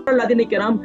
नाज़रीन किराम,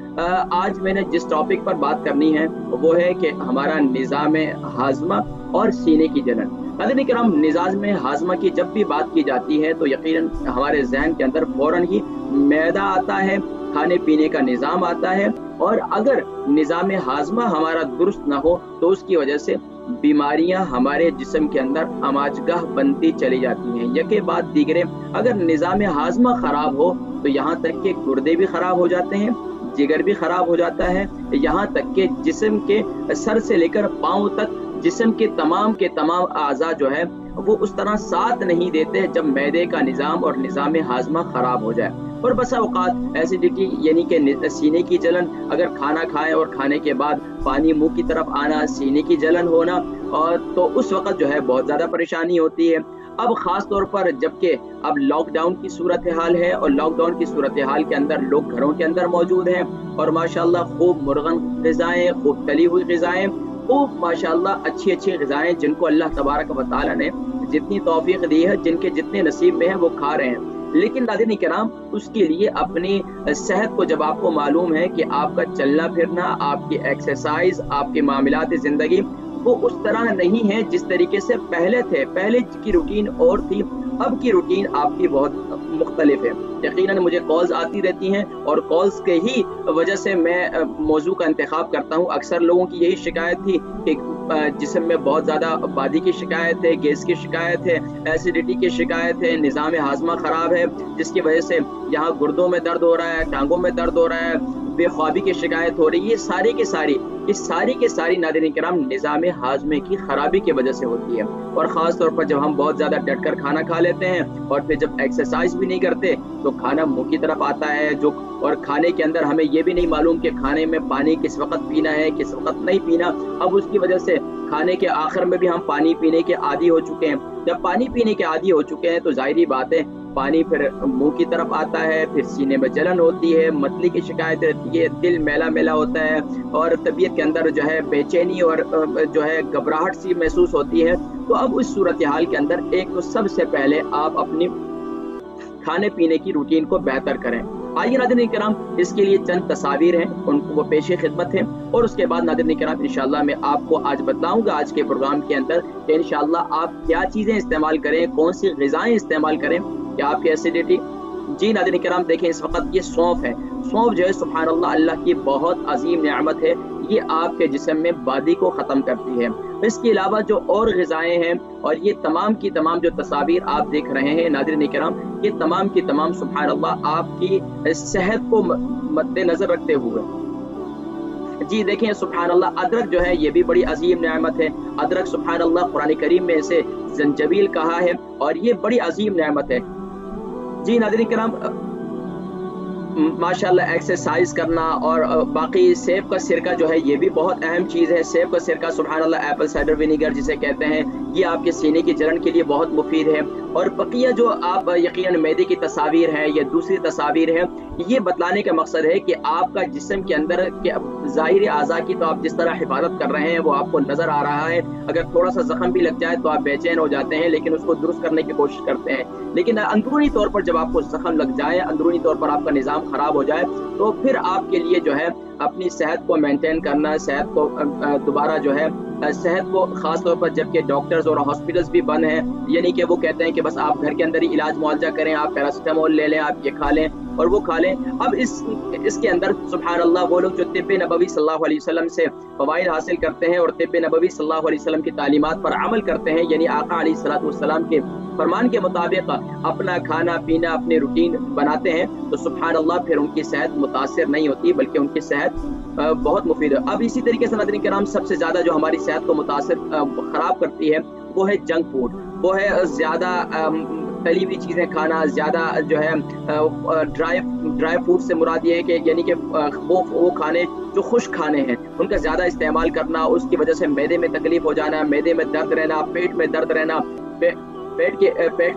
आज मैंने जिस टॉपिक पर बात करनी है वो है कि हमारा निज़ाम हाज़मा और सीने की जलन। नाज़रीन किराम, निज़ाम में हाज़मा की जब भी बात की जाती है तो यकीनन हमारे ज़हन के अंदर फ़ौरन ही मैदा आता है, खाने पीने का निज़ाम आता है, और अगर निज़ाम हाज़मा हमारा दुरुस्त ना हो तो उसकी वजह से बीमारियां हमारे जिस्म के अंदर अमाजगाह बनती चली जाती हैं। यके बाद दीगरे, अगर निज़ाम हाज़मा ख़राब हो तो यहाँ तक के गुर्दे भी ख़राब हो जाते हैं, जिगर भी ख़राब हो जाता है, यहाँ तक के जिस्म के सर से लेकर पाँव तक जिस्म के तमाम आज़ा जो है वो उस तरह साथ नहीं देते जब मैदे का निज़ाम और निज़ाम हाज़मा ख़राब हो जाए। और बसा औक़ात एसिडिटी यानी कि सीने की जलन, अगर खाना खाएं और खाने के बाद पानी मुंह की तरफ आना, सीने की जलन होना, और तो उस वक़्त जो है बहुत ज़्यादा परेशानी होती है। अब ख़ास तौर पर जबकि अब लॉकडाउन की सूरत हाल है और लॉकडाउन की सूरत हाल के अंदर लोग घरों के अंदर मौजूद हैं और माशाअल्लाह खूब मुर्गन ग़िज़ाएँ, खूब तली हुई ग़िज़ाएँ, खूब माशाअल्लाह अच्छी ग़िज़ाएँ जिनको अल्लाह तबारक व तआला ने जितनी तौफ़ीक़ दी है, जिनके जितने नसीब में है वो खा रहे हैं। लेकिन नाज़रीन किराम, उसके लिए अपनी सेहत को जब आपको मालूम है कि आपका चलना फिरना, आपकी एक्सरसाइज, आपके मामलात ज़िंदगी वो उस तरह नहीं है जिस तरीके से पहले थे। पहले की रूटीन और थी, अब की रूटीन आपकी बहुत मुख्तलिफ है। यकीनन मुझे कॉल्स आती रहती हैं और कॉल्स के ही वजह से मैं मौजू का इंतखाब करता हूँ। अक्सर लोगों की यही शिकायत थी कि जिस्म में बहुत ज़्यादा बादी की शिकायत है, गैस की शिकायत है, एसिडिटी की शिकायत है, निज़ाम हाज़मा ख़राब है जिसकी वजह से यहाँ गुर्दों में दर्द हो रहा है, टांगों में दर्द हो रहा है, बेख्वाबी की शिकायत हो रही है। ये सारी की सारी नाज़रीन किराम निज़ाम हाज़मे की ख़राबी की वजह से होती है। और ख़ास तौर पर जब हम बहुत ज़्यादा डट कर खाना खा लेते हैं और फिर जब एक्सरसाइज भी नहीं करते तो खाना मुंह की तरफ आता है, जो और खाने के अंदर हमें ये भी नहीं मालूम कि खाने में पानी किस वक़्त पीना है, किस वक़्त नहीं पीना। अब उसकी वजह से खाने के आखिर में भी हम पानी पीने के आदी हो चुके हैं। जब पानी पीने के आदी हो चुके हैं तो ज़ाहिरी बात है पानी फिर मुंह की तरफ आता है, फिर सीने में जलन होती है, मतली की शिकायत रहती है, दिल मैला मैला होता है और तबीयत के अंदर जो है बेचैनी और जो है घबराहट सी महसूस होती है। तो अब उस सूरत हाल के अंदर एक तो सबसे पहले आप अपनी खाने पीने की रूटीन को बेहतर करें। आइए नाज़रीन किराम, इसके लिए चंद तस्वीर हैं, उनको वो पेश खिदमत है और उसके बाद नाज़रीन किराम इंशाअल्लाह मैं आपको आज बताऊंगा आज के प्रोग्राम के अंदर कि इंशाअल्लाह आप क्या चीज़ें इस्तेमाल करें, कौन सी ग़िज़ाएँ इस्तेमाल करें कि आपकी एसिडिटी। जी नाज़रीन किराम, देखें इस वक्त ये सौंफ है। सौंफ जो है सुभान अल्लाह, अल्लाह की बहुत अजीम नेमत है। ये आपके जिस्म में बादी को ख़त्म करती है। इसके अलावा जो और ग़िज़ाएँ हैं और ये तमाम की तमाम जो तस्वीर आप देख रहे हैं नाज़रीन किराम, ये तमाम की तमाम सुभान अल्लाह आपकी सेहत को मद्देनज़र रखते हुए। जी देखें सुभान अल्लाह, अदरक जो है ये भी बड़ी अजीम नेमत है। अदरक सुभान अल्लाह कुरान करीम में इसे ज़ंजबील कहा है और ये बड़ी अजीम नेमत है। जी नाज़रीन किराम, माशाअल्लाह एक्सरसाइज करना और बाकी सेब का सिरका जो है ये भी बहुत अहम चीज़ है। सेब का सिरका सुभान अल्लाह, एप्पल साइडर विनीगर जिसे कहते हैं, ये आपके सीने की जलन के लिए बहुत मुफीद है। और बकिया जो आप यकीनन मैदे की तस्वीर है या दूसरी तस्वीर है, ये बतलाने का मकसद है कि आपका जिस्म के अंदर के ज़ाहिरी आज़ा की तो आप जिस तरह हिफाजत कर रहे हैं वो आपको नज़र आ रहा है। अगर थोड़ा सा जख्म भी लग जाए तो आप बेचैन हो जाते हैं, लेकिन उसको दुरुस्त करने की कोशिश करते हैं। लेकिन अंदरूनी तौर पर जब आपको जख्म लग जाए, अंदरूनी तौर पर आपका निज़ाम ख़राब हो जाए तो फिर आपके लिए जो है अपनी सेहत को मेंटेन करना, सेहत को दोबारा जो है सेहत को ख़ास तौर पर जबकि डॉक्टर्स और हॉस्पिटल्स भी बंद हैं, यानी कि वो कहते हैं कि बस आप घर के अंदर ही इलाज मुआवजा करें, आप पैरासिटामोल ले लें, आप ये खा लें और वो खा लें। अब इसके अंदर सुभान अल्लाह वो लोग जो तिब्बे नबवी सल्लल्लाहु अलैहि वसल्लम से फ़वाइद हासिल करते हैं और तिब्बे नबवी सल्लल्लाहु अलैहि वसल्लम की तालीमात पर अमल करते हैं, यानी आका अलैहिस्सलातु वस्सलाम के फरमान के मुताबिक अपना खाना पीना अपने रूटीन बनाते हैं तो सुभान अल्लाह फिर उनकी सेहत मुतासिर नहीं होती बल्कि उनकी सेहत बहुत मुफीद है। अब इसी तरीके से नाज़रीन किराम, सबसे ज़्यादा जो हमारी सेहत को मुतासिर ख़राब करती है वो है जंक फूड, वो है ज़्यादा तली हुई चीज़ें खाना, ज़्यादा जो है ड्राई फूड से मुराद ये है कि यानी कि वो खाने जो खुश्क खाने हैं उनका ज़्यादा इस्तेमाल करना, उसकी वजह से मैदे में तकलीफ हो जाना, मैदे में दर्द रहना, पेट में दर्द रहना, पेट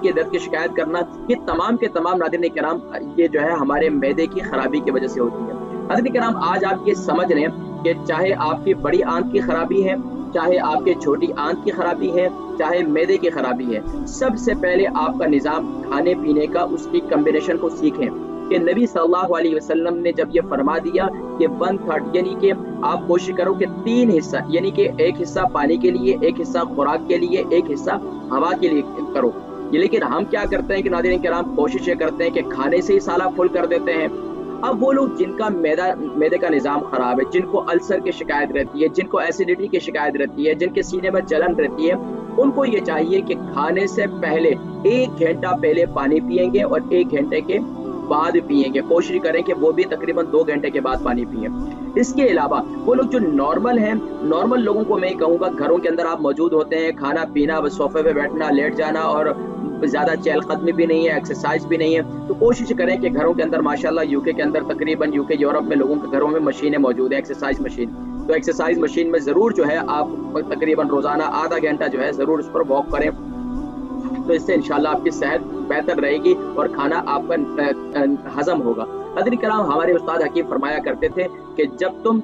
के दर्द की शिकायत करना, ये तमाम के तमाम नाज़रीन किराम ये जो है हमारे मैदे की खराबी की वजह से होती है। नाज़रीन किराम, आज आप ये समझ लें कि चाहे आपकी बड़ी आंत की खराबी है, चाहे आपके छोटी आंत की खराबी है, चाहे मैदे की खराबी है, सबसे पहले आपका निज़ाम खाने पीने का उसकी कम्बिनेशन को सीखें। کہ نबी सल्लल्लाहु अलैहि वसल्लम ने जब ये फरमा दिया कि 1/3 यानी कि आप कोशिश करो कि 3 हिस्सा, यानी कि एक हिस्सा पानी के लिए, एक हिस्सा खुराक के लिए, एक हिस्सा हवा के लिए करो। ये लेकिन हम क्या करते हैं कि नाज़रीन किराम कोशिश ये करते हैं कि खाने से ही साला फुल कर देते हैं। अब वो लोग जिनका मैदे का निज़ाम ख़राब है, जिनको अल्सर की शिकायत रहती है, जिनको एसिडिटी की शिकायत रहती है, जिनके सीने में जलन रहती है, उनको ये चाहिए कि खाने से पहले 1 घंटा पहले पानी पिएंगे और 1 घंटे के बाद पिएंगे। कोशिश करें कि वो भी तकरीबन 2 घंटे के बाद पानी पिएं। इसके अलावा वो लोग जो नॉर्मल हैं, नॉर्मल लोगों को मैं कहूँगा घरों के अंदर आप मौजूद होते हैं, खाना पीना, बस सोफे पे बैठना, लेट जाना और ज़्यादा चहलकदमी भी नहीं है, एक्सरसाइज भी नहीं है, तो कोशिश करें कि घरों के अंदर माशाल्लाह यूके के अंदर तकरीबन यूके यूरोप में लोगों के घरों में मशीनें मौजूद हैं, एक्सरसाइज मशीन। तो एक्सरसाइज मशीन में ज़रूर जो है आप तकरीबन रोज़ाना आधा घंटा जो है ज़रूर उस पर वॉक करें। तो इससे इंशाल्लाह आपकी सेहत बेहतर रहेगी और खाना आपका हजम होगा। नाज़रीन किराम, हमारे उस्ताद हकीम फरमाया करते थे कि जब तुम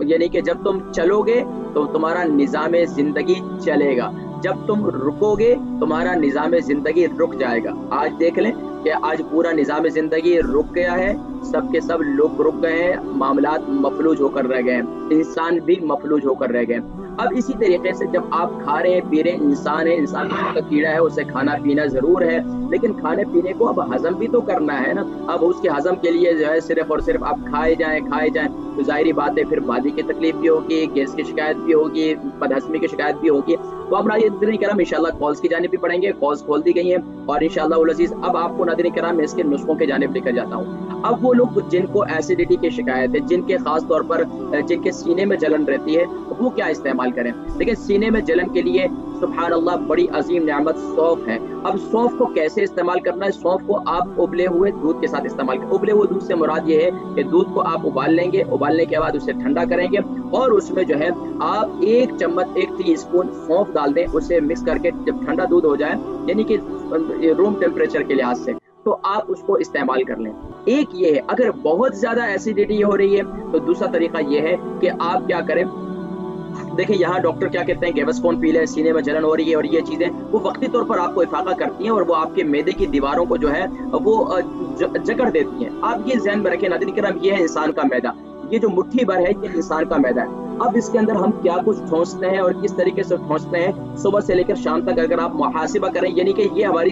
यानी कि जब तुम चलोगे तो तुम्हारा निज़ाम ज़िंदगी चलेगा, जब तुम रुकोगे तुम्हारा निज़ाम ज़िंदगी रुक जाएगा। आज देख लें कि आज पूरा निज़ाम ज़िंदगी रुक गया है, सब के सब लोग रुक गए हैं, मामलात मफलूज होकर रह गए हैं, इंसान भी मफलूज होकर रह गए। अब इसी तरीके से जब आप खा रहे हैं पी रहे हैं, इंसान है, इंसान का कीड़ा है, उसे खाना पीना ज़रूर है, लेकिन खाने पीने को अब हजम भी तो करना है ना। अब उसके हजम के लिए जो है सिर्फ और सिर्फ आप खाए जाएं तो ज़ाहिरी बात है फिर बादी की तकलीफ भी होगी, गैस की शिकायत भी होगी, बदहज़मी की शिकायत भी होगी। तो अब नाज़रीन किराम इंशाल्लाह कॉल्स की जानिब भी पढ़ेंगे, कॉल्स खोल दी गई हैं और इंशाल्लाह उल अज़ीज़ अब आपको नाज़रीन किराम मैं इसके नुस्खों के जानिब लेकर जाता हूँ। अब वो लोग जिनको एसिडिटी की शिकायत है, जिनके खास तौर पर जिनके सीने में जलन रहती है, वो क्या इस्तेमाल करें। देखिए सीने में जलन के लिए सुभान अल्लाह बड़ी अजीम नेमत सौंफ है। अब सौंफ को कैसे इस्तेमाल करना है, सौंफ को आप उबले हुए दूध के साथ इस्तेमाल करें। उबले हुए दूध से मुराद ये है कि दूध को आप उबाल लेंगे, उबालने के बाद उसे ठंडा करेंगे और उसमें जो है आप 1 चम्मच 1 टीस्पून सौंफ डाल दें, उसे मिक्स करके जब ठंडा दूध हो जाए यानी कि रूम टेम्परेचर के लिहाज से, तो आप उसको इस्तेमाल कर लें। एक ये है, अगर बहुत ज्यादा एसिडिटी हो रही है तो दूसरा तरीका ये है कि आप क्या करें। देखिए यहाँ डॉक्टर क्या कहते हैं, गेवस्कोन पी लें, सीने में जलन हो रही है और ये चीजें वो वक्ती तौर पर आपको इफाका करती हैं और वो आपके मैदे की दीवारों को जो है वो जकड़ देती हैं। आप ये ज़हन में रखें नाज़रीन किराम, ये है इंसान का मैदा, ये जो मुट्ठी भर है ये इंसान का मैदा है। अब इसके अंदर हम क्या कुछ ठोंसते हैं और किस तरीके से ठोंसते हैं, सुबह से लेकर शाम तक अगर आप मुहासिबा करें, यानी कि ये हमारी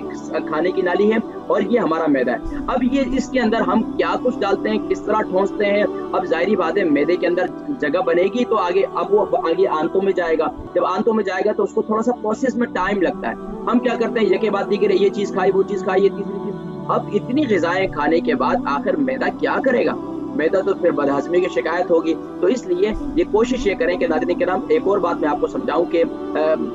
खाने की नाली है और ये हमारा मैदा है। अब ये इसके अंदर हम क्या कुछ डालते हैं, किस तरह ठोंसते हैं, अब जाहिर बात है मैदे के अंदर जगह बनेगी तो आगे अब वो आगे आंतों में जाएगा। जब आंतों में जाएगा तो उसको थोड़ा सा प्रोसेस में टाइम लगता है। हम क्या करते हैं, ये के बाद दीगर ये चीज खाई, वो चीज खाई, ये तीसरी चीज। अब इतनी ग़िज़ाएं खाने के बाद आखिर मैदा क्या करेगा, मैदा तो फिर बदहज़मी की शिकायत होगी। तो इसलिए ये कोशिश ये करें कि नाज़रीन किराम एक और बात मैं आपको समझाऊं कि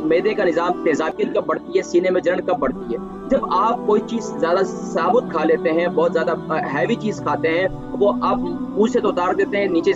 मैदे का निज़ाम तेज़ाबियत कब बढ़ती है, सीने में जलन कब बढ़ती है। जब आप कोई चीज़ ज़्यादा साबुत खा लेते हैं, बहुत ज़्यादा हैवी चीज़ खाते हैं, वो आप मुँह से तो उतार देते हैं, नीचे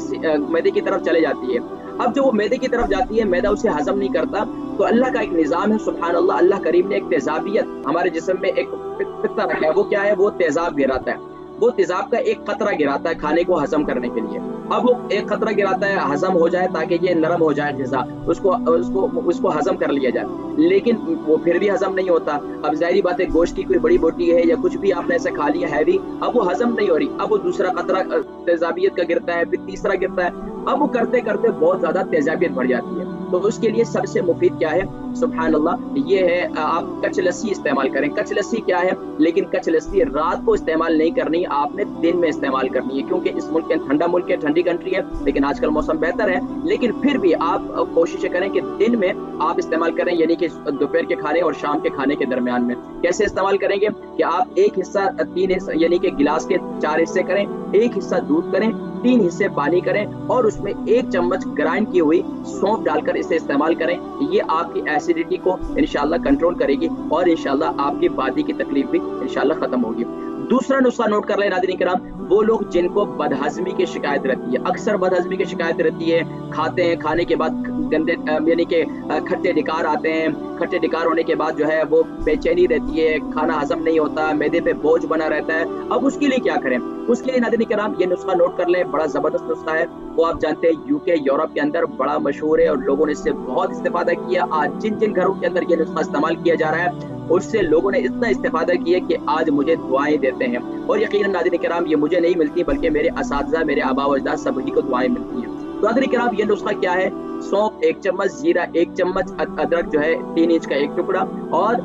मैदे की तरफ चले जाती है। अब जो वो मैदे की तरफ जाती है, मैदा उसे हजम नहीं करता, तो अल्लाह का एक निज़ाम है सुभान अल्लाह, अल्लाह करीम ने एक तेज़ाबियत हमारे जिस्म में एक फित्ता रखा है। वो क्या है, वो तेज़ाब गिराता है, वो तेजाब का एक कतरा गिराता है खाने को हजम करने के लिए। अब वो एक कतरा गिराता है हजम हो जाए ताकि ये नरम हो जाए ग़िज़ा, उसको हजम कर लिया जाए, लेकिन वो फिर भी हजम नहीं होता। अब जाहिर बात है गोश्त की कोई बड़ी बोटी है या कुछ भी आपने ऐसे खा लिया हैवी, अब वो हजम नहीं हो रही, अब वो दूसरा कतरा तेजाबियत का गिरता है, फिर तीसरा गिरता है, अब वो करते करते बहुत ज्यादा तेजाबियत बढ़ जाती है। तो उसके लिए सबसे मुफीद क्या है, सुभान अल्लाह, ये है आप कच्ची लस्सी इस्तेमाल करें। कच्ची लस्सी क्या है, लेकिन कच्ची लस्सी रात को इस्तेमाल नहीं करनी, आपने दिन में इस्तेमाल करनी है, क्योंकि इस मुल्क के ठंडा मुल्क है, ठंडी कंट्री है, लेकिन आजकल मौसम बेहतर है, लेकिन फिर भी आप कोशिश करें कि दिन में आप इस्तेमाल करें, यानी कि दोपहर के खाने और शाम के खाने के दरमियान में। कैसे इस्तेमाल करेंगे कि आप एक हिस्सा 3 हिस्सा यानी कि गिलास के 4 हिस्से करें, एक हिस्सा दूध करें, 3 हिस्से पानी करें और उसमें 1 चम्मच ग्राइंड की हुई सौंफ डालकर इसे इस्तेमाल करें। ये आपकी एसिडिटी को इंशाल्लाह कंट्रोल करेगी और इंशाल्लाह आपकी बादी की तकलीफ भी इंशाल्लाह खत्म होगी। दूसरा नुस्खा नोट कर लें नाज़रीन किराम, वो लोग जिनको बदहज़मी की शिकायत रहती है, अक्सर बदहज़मी की शिकायत रहती है, खाते हैं, खाने के बाद गंदे यानी कि खट्टे डिकार आते हैं, खट्टे डिकार होने के बाद जो है वो बेचैनी रहती है, खाना हजम नहीं होता, मैदे पे बोझ बना रहता है। अब उसके लिए क्या करें, उसके लिए नाज़रीन किराम ये नुस्खा नोट कर लें, बड़ा ज़बरदस्त नुस्खा है, वो आप जानते हैं यूके यूरोप के अंदर बड़ा मशहूर है और लोगों ने इससे बहुत इस्तेफादा किया। आज जिन जिन घरों के अंदर ये नुस्खा इस्तेमाल किया जा रहा है उससे लोगों ने इतना इस्तेफादा किया कि आज मुझे दुआएं देते हैं। और यकीनन नाज़रीन किराम ये मुझे नहीं मिलती बल्कि मेरे असातिज़ा, मेरे आबा व अजदाद सभी को दुआएं मिलती हैं। तो नाज़रीन किराम ये नुस्खा क्या है? सौंफ 1 चम्मच, जीरा 1 चम्मच, अदरक जो है 3 इंच का 1 टुकड़ा और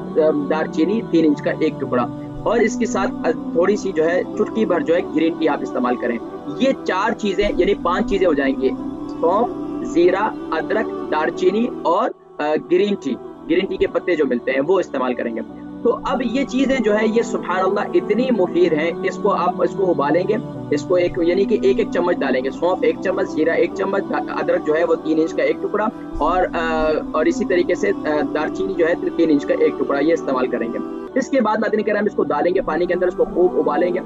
दालचीनी 3 इंच का 1 टुकड़ा, और इसके साथ थोड़ी सी जो है चुटकी भर जो है ग्रीन टी आप इस्तेमाल करें। ये 4 चीजें यानी 5 चीजें हो जाएंगी, सौंफ, जीरा, अदरक, दालचीनी और ग्रीन टी के पत्ते जो मिलते हैं वो इस्तेमाल करेंगे। तो अब ये चीजें जो है ये सुभान अल्लाह इतनी मुफीद हैं, इसको उबालेंगे, इसको एक यानी कि 1-1 चम्मच डालेंगे, सौंफ 1 चम्मच, जीरा 1 चम्मच, अदरक जो है वो 3 इंच का 1 टुकड़ा और इसी तरीके से दालचीनी जो है 3 इंच का 1 टुकड़ा, ये इस्तेमाल करेंगे। इसके बाद नाज़रीन किराम इसको डालेंगे पानी के अंदर, इसको खूब उबालेंगे।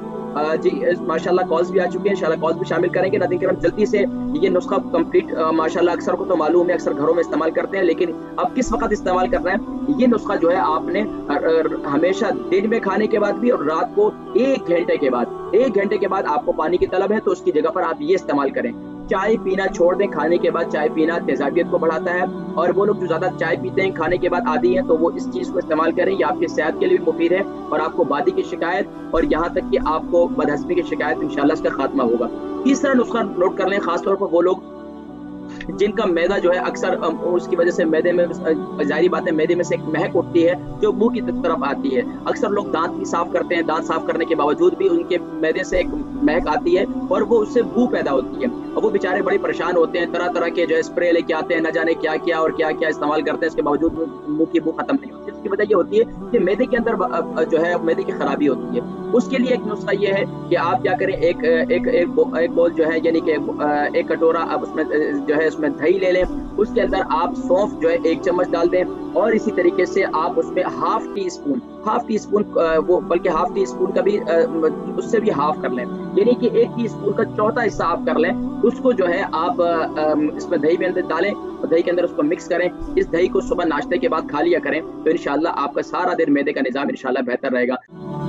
जी माशाल्लाह कॉल्स भी आ चुके हैं, इंशाल्लाह कॉल्स भी शामिल करेंगे। नाज़रीन किराम जल्दी से ये नुस्खा कंप्लीट, माशाल्लाह अक्सर को तो मालूम है, अक्सर घरों में इस्तेमाल करते हैं, लेकिन अब किस वक्त इस्तेमाल करना है ये नुस्खा जो है आपने हमेशा दिन में खाने के बाद भी और रात को 1 घंटे के बाद आपको पानी की तलब है तो उसकी जगह पर आप ये इस्तेमाल करें। चाय पीना छोड़ दें, खाने के बाद चाय पीना तेजाबियत को बढ़ाता है, और वो लोग जो ज्यादा चाय पीते हैं खाने के बाद आदी हैं तो वो इस चीज को इस्तेमाल करें, ये आपकी सेहत के लिए भी मुफीद है और आपको बादी की शिकायत और यहाँ तक कि आपको बदहज़मी की शिकायत इंशाल्लाह इसका खात्मा होगा। तीसरा नुस्खा नोट कर लें, खासतौर पर वो लोग जिनका मैदा जो है अक्सर उसकी वजह से मैदे में जाहिर बात है मैदे में से एक महक उठती है जो मुंह की तरफ आती है। अक्सर लोग दांत भी साफ करते हैं, दांत साफ करने के बावजूद भी उनके मैदे से एक महक आती है और वो उससे बू पैदा होती है और वो बेचारे बड़े परेशान होते हैं, तरह तरह के जो है स्प्रे लेके आते हैं, न जाने क्या क्या और क्या क्या इस्तेमाल करते हैं, इसके बावजूद मुंह की बू खत्म नहीं होती। इसकी वजह ये होती है कि मैदे के अंदर जो है मैदे की खराबी होती है। उसके लिए एक नुस्खा ये है कि आप क्या करें, एक बोल जो है यानी कि एक कटोरा आप उसमें जो है उसमें दही ले लें, उसके अंदर आप सौंफ जो है 1 चम्मच डाल दें और इसी तरीके से आप उसमें हाफ टी स्पून वो बल्कि हाफ टी स्पून का भी उससे भी हाफ कर लें, यानी कि 1 टी स्पून का चौथा हिस्सा आप कर लें। उसको जो है आप इसमें दही में अंदर डालें और दही के अंदर उसको मिक्स करें। इस दही को सुबह नाश्ते के बाद खा लिया करें तो इंशाल्लाह आपका सारा दिन मैदे का निज़ाम इंशाल्लाह बेहतर रहेगा।